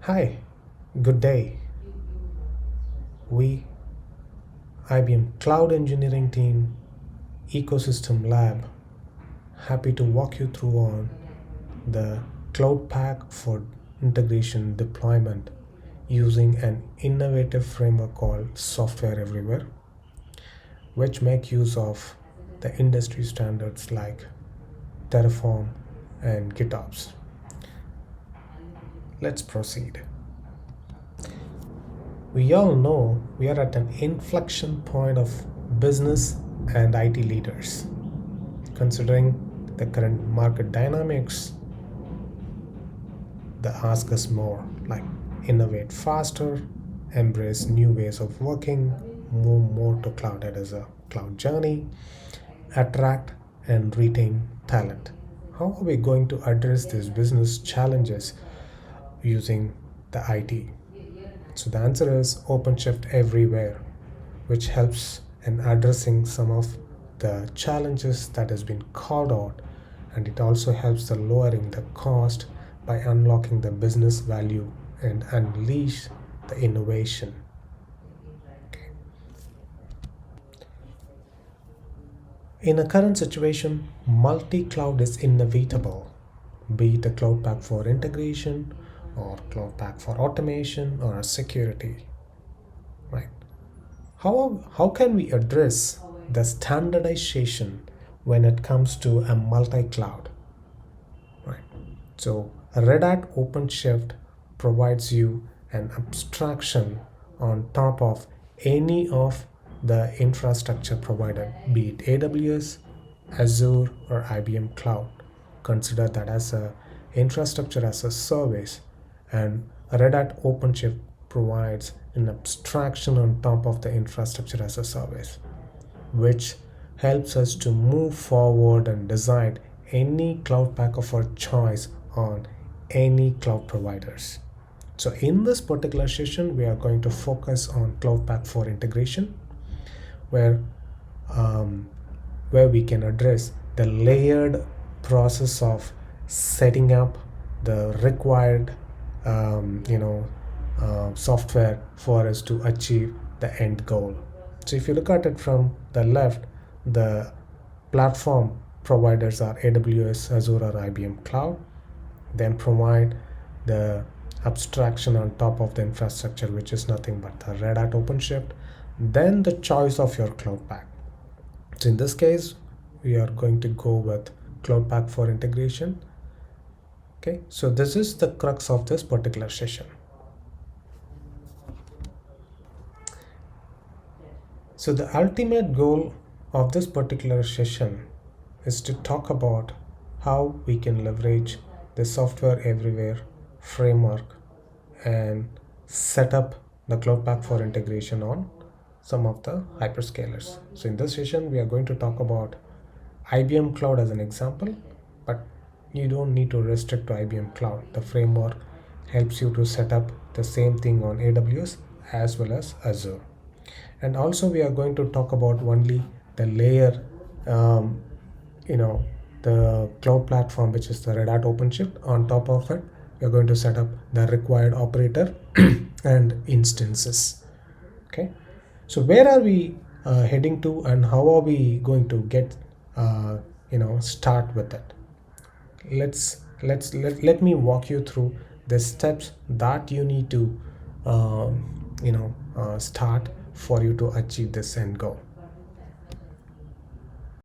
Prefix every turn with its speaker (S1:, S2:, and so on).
S1: Hi, good day. We, IBM Cloud Engineering Team, Ecosystem Lab, happy to walk you through on the Cloud Pack for integration deployment using an innovative framework called Software Everywhere, which make use of the industry standards like Terraform and GitOps. Let's proceed. We all know we are at an inflection point of business and IT leaders. Considering the current market dynamics, they ask us more like innovate faster, embrace new ways of working, move more to cloud as a cloud journey, attract and retain talent. How are we going to address these business challenges using the IT? So the answer is OpenShift everywhere, which helps in addressing some of the challenges that has been called out, and it also helps the lowering the cost by unlocking the business value and unleash the innovation. Okay. In a current situation, multi-cloud is inevitable, be it a cloud pack for integration or cloud pack for automation or security, right? How can we address the standardization when it comes to a multi-cloud, right? So Red Hat OpenShift provides you an abstraction on top of any of the infrastructure provided, be it AWS, Azure, or IBM Cloud. Consider that as a infrastructure as a service, and Red Hat OpenShift provides an abstraction on top of the infrastructure as a service, which helps us to move forward and decide any cloud pack of our choice on any cloud providers. So in this particular session, we are going to focus on cloud pack for integration, where um, where we can address the layered process of setting up the required software for us to achieve the end goal. So if you look at it from the left, the platform providers are AWS, Azure, or IBM Cloud, then provide the abstraction on top of the infrastructure, which is nothing but the Red Hat OpenShift, then the choice of your cloud pack. So in this case, we are going to go with cloud pack for integration. Okay, so this is the crux of this particular session. So the ultimate goal of this particular session is to talk about how we can leverage the software everywhere framework and set up the cloud pack for integration on some of the hyperscalers. So in this session, we are going to talk about IBM Cloud as an example, but you don't need to restrict to IBM Cloud. The framework helps you to set up the same thing on AWS as well as Azure. And also we are going to talk about only the layer, the cloud platform, which is the Red Hat OpenShift. On top of it, we are going to set up the required operator and instances. Okay, so where are we heading to, and how are we going to get start with it? Let me walk you through the steps that you need to start for you to achieve this end goal.